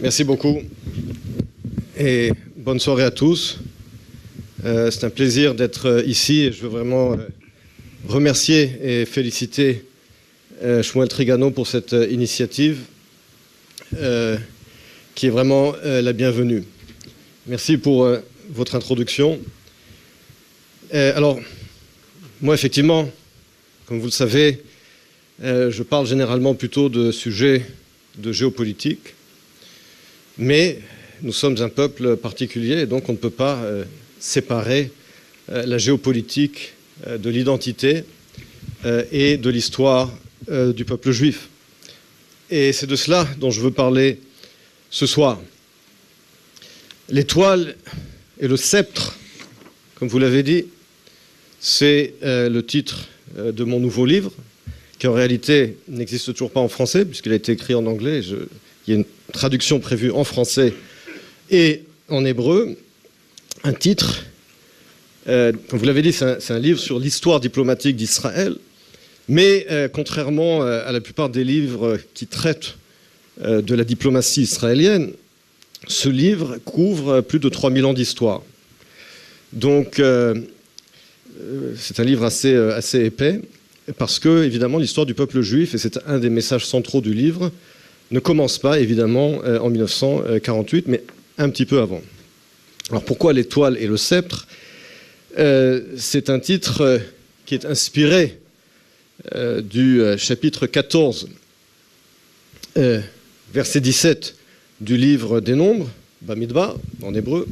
Merci beaucoup et bonne soirée à tous. C'est un plaisir d'être ici et je veux vraiment remercier et féliciter Shmuel Trigano pour cette initiative qui est vraiment la bienvenue. Merci pour votre introduction. Alors, moi effectivement, comme vous le savez, je parle généralement plutôt de sujets de géopolitique, mais nous sommes un peuple particulier et donc on ne peut pas séparer la géopolitique de l'identité et de l'histoire du peuple juif. Et c'est de cela dont je veux parler ce soir. L'étoile et le sceptre, comme vous l'avez dit, c'est le titre de mon nouveau livre, qui en réalité n'existe toujours pas en français, puisqu'il a été écrit en anglais. Il y a une traduction prévue en français et en hébreu. Un titre, comme vous l'avez dit, c'est un livre sur l'histoire diplomatique d'Israël, mais contrairement à la plupart des livres qui traitent de la diplomatie israélienne, ce livre couvre plus de 3000 ans d'histoire. Donc, c'est un livre assez épais, parce que, évidemment, l'histoire du peuple juif, et c'est un des messages centraux du livre, ne commence pas, évidemment, en 1948, mais un petit peu avant. Alors, pourquoi l'étoile et le sceptre ? C'est un titre qui est inspiré du chapitre 14, verset 17 du livre des Nombres, Bamidbar, en hébreu.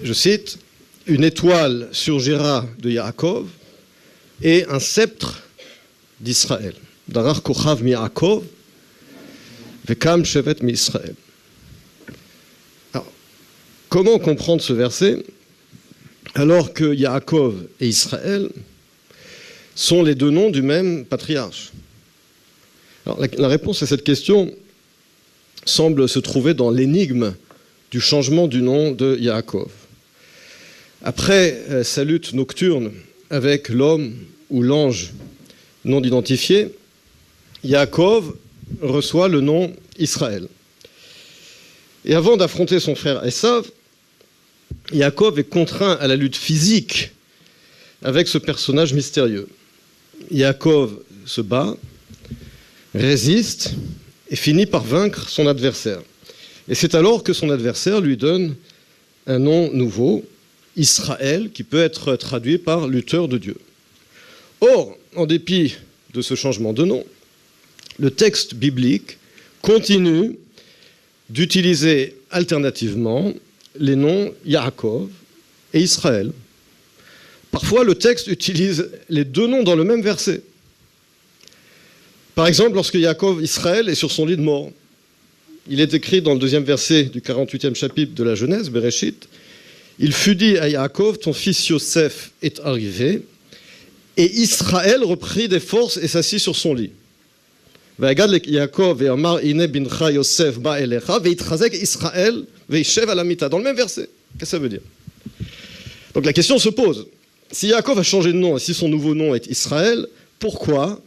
Je cite, « Une étoile surgira de Yaakov et un sceptre d'Israël. Darar kochav mi Yaakov vekam shevet mi Israël. » Alors, comment comprendre ce verset alors que Yaakov et Israël sont les deux noms du même patriarche? Alors, la réponse à cette question semble se trouver dans l'énigme du changement du nom de Yaakov. Après sa lutte nocturne avec l'homme ou l'ange non identifié, Yaakov reçoit le nom Israël. Et avant d'affronter son frère Esav, Yaakov est contraint à la lutte physique avec ce personnage mystérieux. Yaakov se bat, résiste et finit par vaincre son adversaire. Et c'est alors que son adversaire lui donne un nom nouveau, Israël, qui peut être traduit par lutteur de Dieu. Or, en dépit de ce changement de nom, le texte biblique continue d'utiliser alternativement les noms Yaakov et Israël. Parfois, le texte utilise les deux noms dans le même verset. Par exemple, lorsque Yaakov, Israël, est sur son lit de mort, il est écrit dans le 2e verset du 48e chapitre de la Genèse, Bereshit, « Il fut dit à Yaakov, ton fils Yosef est arrivé, et Israël reprit des forces et s'assit sur son lit. Vayagad Yaakov ve'amar ine bincha Yosef ba elecha ve'itchazek Israël ve'ishev ala mita. » Dans le même verset. Qu'est-ce que ça veut dire? Donc la question se pose. Si Yaakov a changé de nom et si son nouveau nom est Israël, pourquoi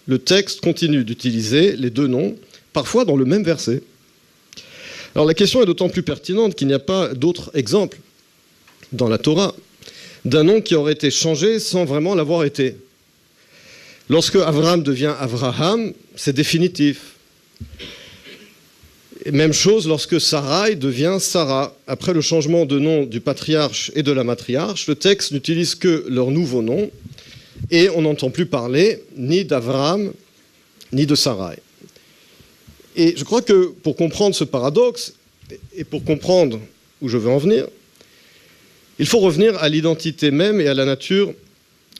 le texte continue d'utiliser les deux noms, parfois dans le même verset? Alors la question est d'autant plus pertinente qu'il n'y a pas d'autres exemples dans la Torah d'un nom qui aurait été changé sans vraiment l'avoir été. Lorsque Abraham devient Abraham, c'est définitif. Et même chose lorsque Sarai devient Sarah. Après le changement de nom du patriarche et de la matriarche, le texte n'utilise que leur nouveau nom et on n'entend plus parler ni d'Abraham ni de Sarai. Et je crois que pour comprendre ce paradoxe et pour comprendre où je veux en venir, il faut revenir à l'identité même et à la nature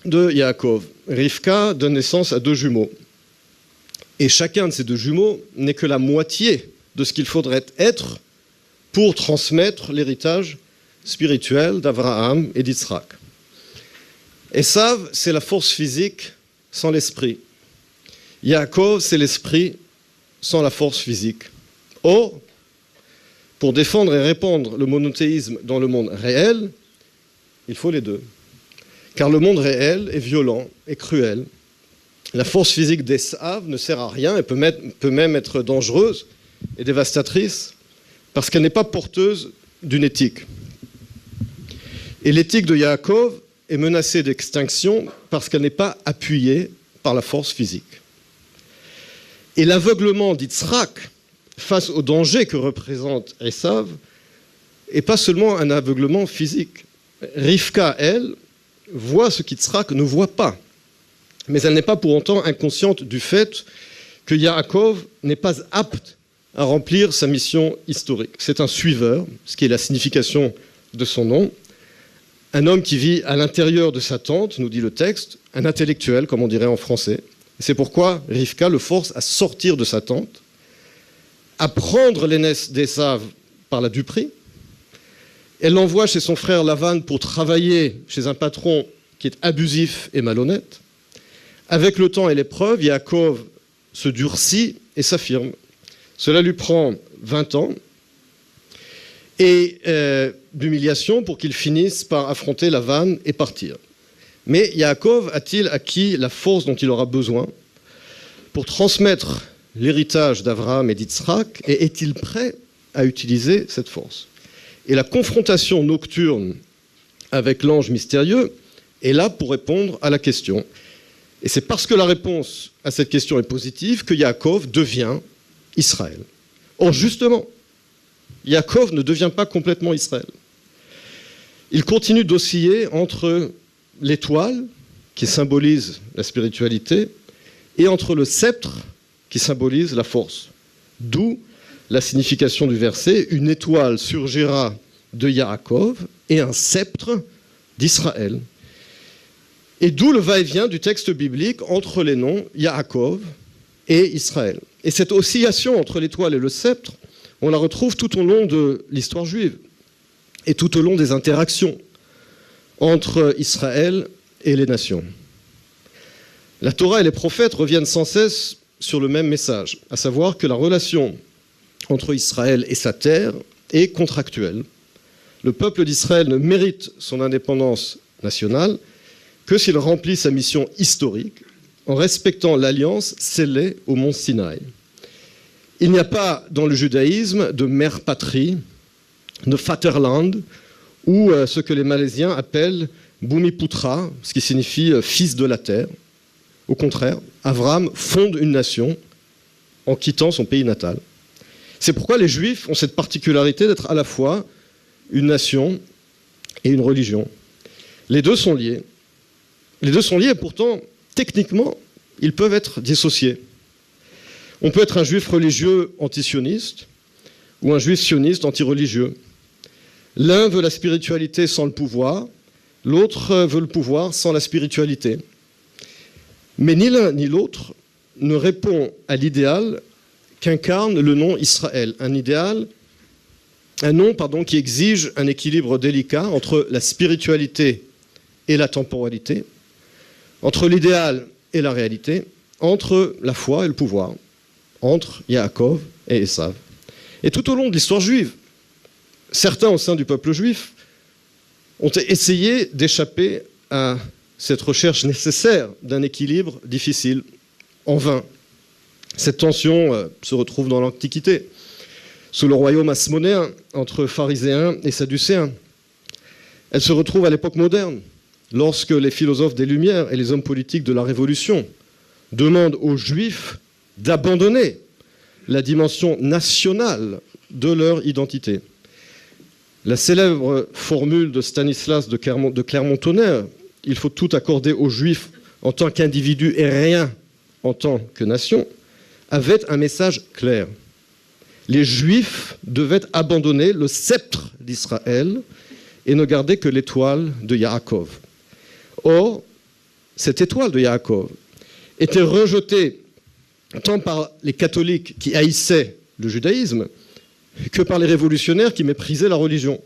de Yaakov. Rivka donne naissance à deux jumeaux. Et chacun de ces deux jumeaux n'est que la moitié de ce qu'il faudrait être pour transmettre l'héritage spirituel d'Abraham et d'Israël. Esav, c'est la force physique sans l'esprit. Yaakov, c'est l'esprit sans la force physique. Or, pour défendre et répandre le monothéisme dans le monde réel, il faut les deux. Car le monde réel est violent et cruel. La force physique d'Esav ne sert à rien et peut même être dangereuse est dévastatrice parce qu'elle n'est pas porteuse d'une éthique. Et l'éthique de Yaakov est menacée d'extinction parce qu'elle n'est pas appuyée par la force physique. Et l'aveuglement d'Yitzhak face au danger que représente Esav n'est pas seulement un aveuglement physique. Rivka, elle, voit ce qu'Yitzhak ne voit pas. Mais elle n'est pas pour autant inconsciente du fait que Yaakov n'est pas apte à remplir sa mission historique. C'est un suiveur, ce qui est la signification de son nom, un homme qui vit à l'intérieur de sa tente, nous dit le texte, un intellectuel, comme on dirait en français. C'est pourquoi Rivka le force à sortir de sa tente, à prendre l'aînesse d'Esav par la duperie. Elle l'envoie chez son frère Lavan pour travailler chez un patron qui est abusif et malhonnête. Avec le temps et l'épreuve, Yaakov se durcit et s'affirme. Cela lui prend 20 ans et d'humiliation pour qu'il finisse par affronter Lavan et partir. Mais Yaakov a-t-il acquis la force dont il aura besoin pour transmettre l'héritage d'Abraham et d'Yitzhak, et est-il prêt à utiliser cette force? Et la confrontation nocturne avec l'ange mystérieux est là pour répondre à la question. Et c'est parce que la réponse à cette question est positive que Yaakov devient Israël. Or, justement, Yaakov ne devient pas complètement Israël. Il continue d'osciller entre l'étoile, qui symbolise la spiritualité, et entre le sceptre, qui symbolise la force. D'où la signification du verset, une étoile surgira de Yaakov et un sceptre d'Israël. Et d'où le va-et-vient du texte biblique entre les noms Yaakov et Israël. Et cette oscillation entre l'étoile et le sceptre, on la retrouve tout au long de l'histoire juive et tout au long des interactions entre Israël et les nations. La Torah et les prophètes reviennent sans cesse sur le même message, à savoir que la relation entre Israël et sa terre est contractuelle. Le peuple d'Israël ne mérite son indépendance nationale que s'il remplit sa mission historique en respectant l'alliance scellée au mont Sinaï. Il n'y a pas dans le judaïsme de mère patrie, de Vaterland, ou ce que les Malaisiens appellent Bumiputra, ce qui signifie fils de la terre. Au contraire, Abraham fonde une nation en quittant son pays natal. C'est pourquoi les Juifs ont cette particularité d'être à la fois une nation et une religion. Les deux sont liés. Les deux sont liés et pourtant, techniquement, ils peuvent être dissociés. On peut être un juif religieux anti-sioniste ou un juif sioniste anti-religieux. L'un veut la spiritualité sans le pouvoir, l'autre veut le pouvoir sans la spiritualité. Mais ni l'un ni l'autre ne répond à l'idéal qu'incarne le nom Israël. Un nom qui exige un équilibre délicat entre la spiritualité et la temporalité, entre l'idéal et la réalité, entre la foi et le pouvoir, entre Yaakov et Esav. Et tout au long de l'histoire juive, certains au sein du peuple juif ont essayé d'échapper à cette recherche nécessaire d'un équilibre difficile, en vain. Cette tension se retrouve dans l'Antiquité, sous le royaume hasmonéen, entre pharisiens et sadducéens. Elle se retrouve à l'époque moderne, lorsque les philosophes des Lumières et les hommes politiques de la Révolution demandent aux Juifs d'abandonner la dimension nationale de leur identité. La célèbre formule de Stanislas de Clermont-Tonnerre, « Il faut tout accorder aux Juifs en tant qu'individus et rien en tant que nation », avait un message clair. Les Juifs devaient abandonner le sceptre d'Israël et ne garder que l'étoile de Yaakov. Or, cette étoile de Yaakov était rejetée tant par les catholiques qui haïssaient le judaïsme que par les révolutionnaires qui méprisaient la religion.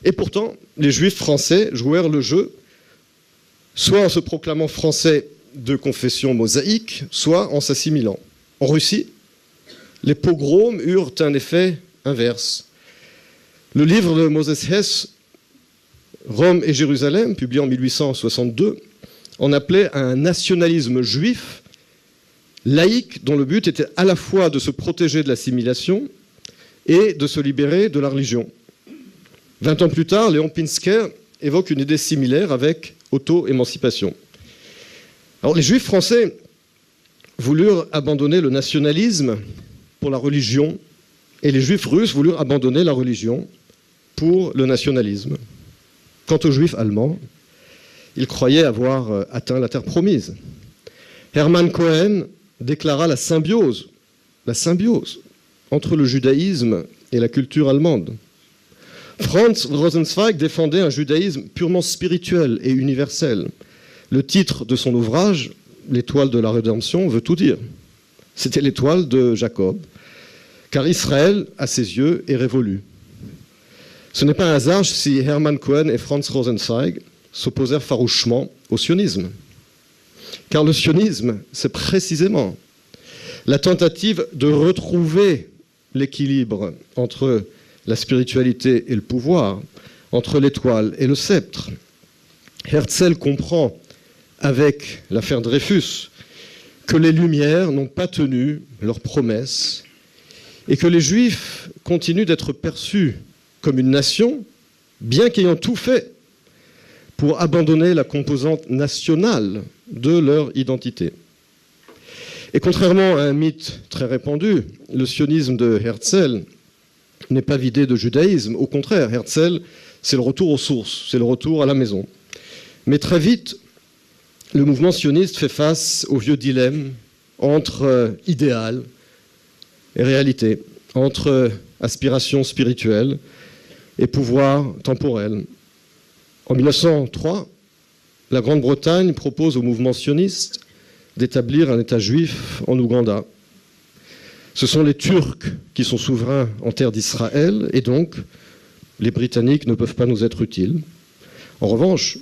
Et pourtant, les Juifs français jouèrent le jeu, soit en se proclamant français de confession mosaïque, soit en s'assimilant. En Russie, les pogroms eurent un effet inverse. Le livre de Moses Hess, Rome et Jérusalem, publié en 1862, en appelait à un nationalisme juif laïque dont le but était à la fois de se protéger de l'assimilation et de se libérer de la religion. 20 ans plus tard, Léon Pinsker évoque une idée similaire avec auto-émancipation. Alors, les Juifs français voulurent abandonner le nationalisme pour la religion, et les Juifs russes voulurent abandonner la religion pour le nationalisme. Quant aux Juifs allemands, ils croyaient avoir atteint la terre promise. Hermann Cohen déclara la symbiose entre le judaïsme et la culture allemande. Franz Rosenzweig défendait un judaïsme purement spirituel et universel. Le titre de son ouvrage, L'étoile de la rédemption, veut tout dire. C'était l'étoile de Jacob, car Israël, à ses yeux, est révolu. Ce n'est pas un hasard si Hermann Cohen et Franz Rosenzweig s'opposèrent farouchement au sionisme. Car le sionisme, c'est précisément la tentative de retrouver l'équilibre entre la spiritualité et le pouvoir, entre l'étoile et le sceptre. Herzl comprend, avec l'affaire Dreyfus, que les Lumières n'ont pas tenu leurs promesses et que les Juifs continuent d'être perçus comme une nation, bien qu'ayant tout fait pour abandonner la composante nationale de leur identité. Et contrairement à un mythe très répandu, le sionisme de Herzl n'est pas vidé de judaïsme. Au contraire, Herzl, c'est le retour aux sources, c'est le retour à la maison. Mais très vite, le mouvement sioniste fait face au vieux dilemme entre idéal et réalité, entre aspiration spirituelle et pouvoir temporel. En 1903, la Grande-Bretagne propose au mouvement sioniste d'établir un État juif en Ouganda. Ce sont les Turcs qui sont souverains en terre d'Israël, et donc les Britanniques ne peuvent pas nous être utiles. En revanche,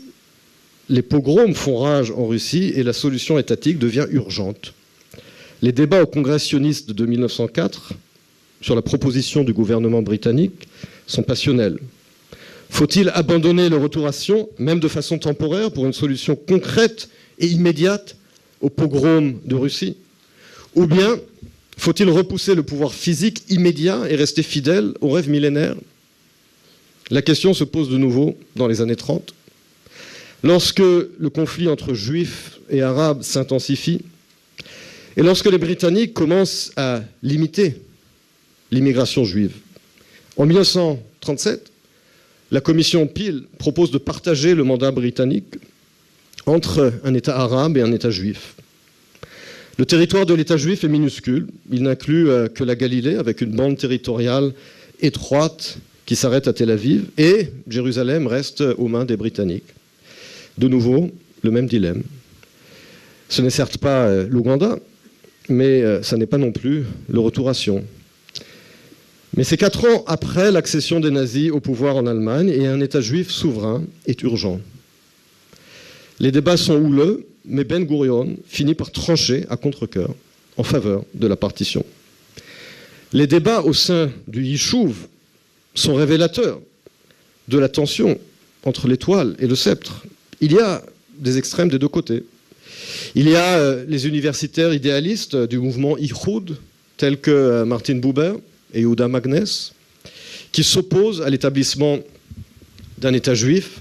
les pogroms font rage en Russie et la solution étatique devient urgente. Les débats au Congrès sioniste de 1904 sur la proposition du gouvernement britannique sont passionnels. Faut-il abandonner le retour à Sion, même de façon temporaire, pour une solution concrète et immédiate au pogrom de Russie? Ou bien faut-il repousser le pouvoir physique immédiat et rester fidèle au rêve millénaire? La question se pose de nouveau dans les années 30. Lorsque le conflit entre juifs et arabes s'intensifie, et lorsque les Britanniques commencent à limiter l'immigration juive. En 1937, la commission Peel propose de partager le mandat britannique entre un État arabe et un État juif. Le territoire de l'État juif est minuscule. Il n'inclut que la Galilée, avec une bande territoriale étroite qui s'arrête à Tel Aviv, et Jérusalem reste aux mains des Britanniques. De nouveau, le même dilemme. Ce n'est certes pas l'Ouganda, mais ça n'est pas non plus le retour à Sion. Mais c'est 4 ans après l'accession des nazis au pouvoir en Allemagne, et un État juif souverain est urgent. Les débats sont houleux, mais Ben Gurion finit par trancher à contre-cœur en faveur de la partition. Les débats au sein du Yishuv sont révélateurs de la tension entre l'étoile et le sceptre. Il y a des extrêmes des deux côtés. Il y a les universitaires idéalistes du mouvement Ichoud, tels que Martin Buber et Yehuda Magnes, qui s'opposent à l'établissement d'un État juif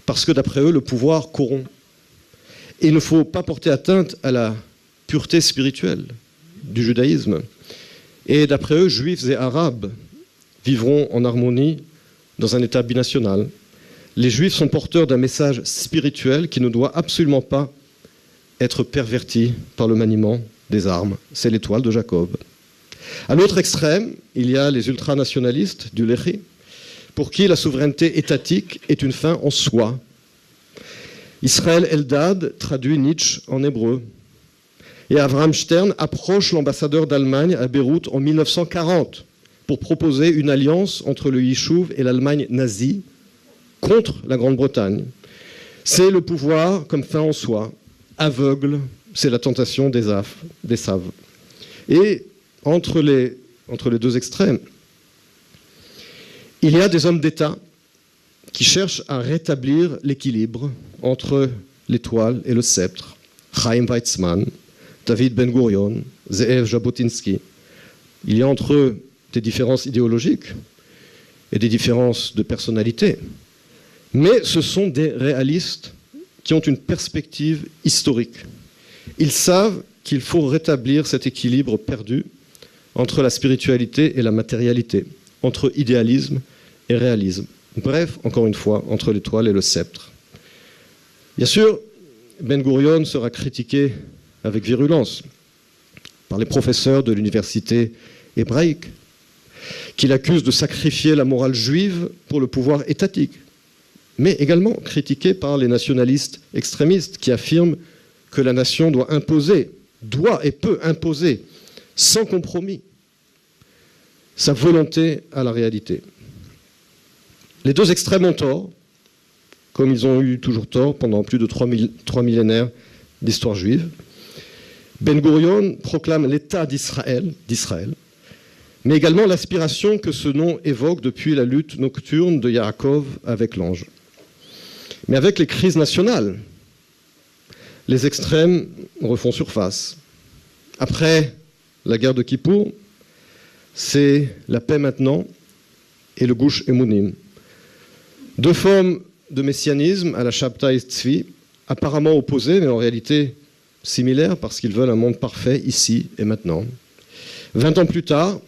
parce que, d'après eux, le pouvoir corrompt. Et il ne faut pas porter atteinte à la pureté spirituelle du judaïsme. Et d'après eux, juifs et arabes vivront en harmonie dans un État binational. Les juifs sont porteurs d'un message spirituel qui ne doit absolument pas être perverti par le maniement des armes. C'est l'étoile de Jacob. À l'autre extrême, il y a les ultranationalistes du Lehi, pour qui la souveraineté étatique est une fin en soi. Israël Eldad traduit Nietzsche en hébreu. Et Avraham Stern approche l'ambassadeur d'Allemagne à Beyrouth en 1940 pour proposer une alliance entre le Yishuv et l'Allemagne nazie contre la Grande-Bretagne. C'est le pouvoir comme fin en soi, aveugle, c'est la tentation des saves. Et entre les deux extrêmes, il y a des hommes d'État qui cherchent à rétablir l'équilibre entre l'étoile et le sceptre. Chaim Weizmann, David Ben Gurion, Ze'ev Jabotinsky. Il y a entre eux des différences idéologiques et des différences de personnalité. Mais ce sont des réalistes qui ont une perspective historique. Ils savent qu'il faut rétablir cet équilibre perdu entre la spiritualité et la matérialité, entre idéalisme et réalisme. Bref, encore une fois, entre l'étoile et le sceptre. Bien sûr, Ben Gurion sera critiqué avec virulence par les professeurs de l'université hébraïque, qui l'accusent de sacrifier la morale juive pour le pouvoir étatique, mais également critiqué par les nationalistes extrémistes qui affirment que la nation doit et peut imposer, sans compromis, sa volonté à la réalité. Les deux extrêmes ont tort, comme ils ont eu toujours tort pendant plus de 3 millénaires d'histoire juive. Ben Gurion proclame l'État d'Israël, mais également l'aspiration que ce nom évoque depuis la lutte nocturne de Yaakov avec l'ange. Mais avec les crises nationales, les extrêmes refont surface. Après la guerre de Kippour, c'est la paix maintenant et le Gush Emunim. Deux formes de messianisme à la Shabtai Tzvi, apparemment opposées, mais en réalité similaires parce qu'ils veulent un monde parfait ici et maintenant. 20 ans plus tard,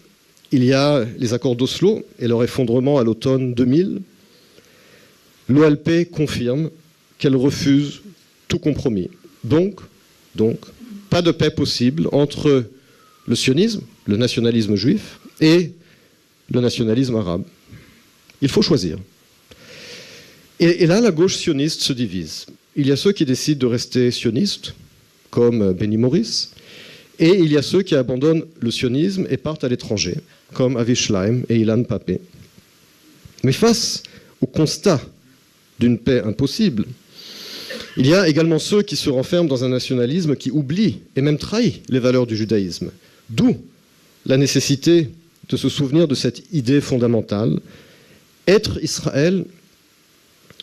il y a les accords d'Oslo et leur effondrement à l'automne 2000. L'OLP confirme qu'elle refuse tout compromis. Donc, pas de paix possible entre le sionisme, le nationalisme juif, et le nationalisme arabe. Il faut choisir. Et là, la gauche sioniste se divise. Il y a ceux qui décident de rester sionistes, comme Benny Morris, et il y a ceux qui abandonnent le sionisme et partent à l'étranger, comme Avi Shlaim et Ilan Pappé. Mais face au constat d'une paix impossible, il y a également ceux qui se renferment dans un nationalisme qui oublie et même trahit les valeurs du judaïsme. D'où la nécessité de se souvenir de cette idée fondamentale. Être Israël,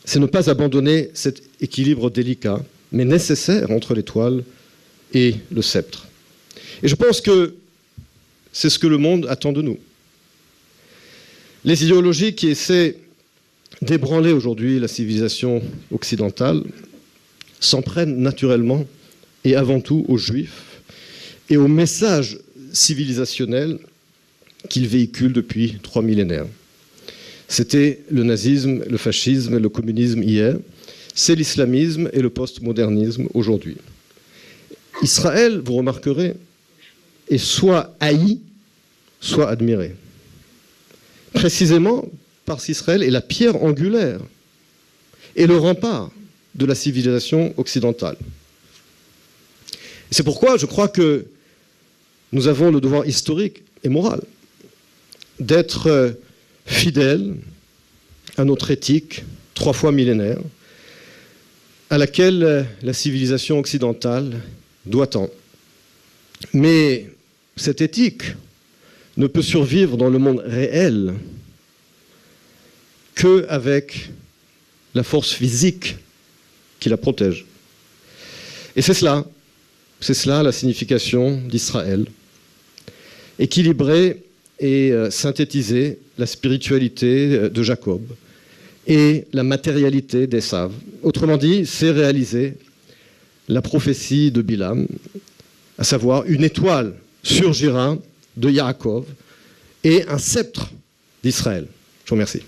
c'est ne pas abandonner cet équilibre délicat, mais nécessaire entre l'étoile et le sceptre. Et je pense que c'est ce que le monde attend de nous. Les idéologies qui essaient d'ébranler aujourd'hui la civilisation occidentale s'en prennent naturellement et avant tout aux Juifs et au message civilisationnel qu'ils véhiculent depuis 3 millénaires. C'était le nazisme, le fascisme et le communisme hier. C'est l'islamisme et le postmodernisme aujourd'hui. Israël, vous remarquerez, est soit haï, soit admiré. Précisément parce qu'Israël est la pierre angulaire et le rempart de la civilisation occidentale. C'est pourquoi je crois que nous avons le devoir historique et moral d'être fidèles à notre éthique 3 fois millénaire, à laquelle la civilisation occidentale doit tant. Mais cette éthique ne peut survivre dans le monde réel qu'avec la force physique qui la protège. Et c'est cela la signification d'Israël. Équilibrer et synthétiser la spiritualité de Jacob et la matérialité d'Esav. Autrement dit, c'est réaliser la prophétie de Bilam, à savoir une étoile surgira de Yaakov et un sceptre d'Israël. Je vous remercie.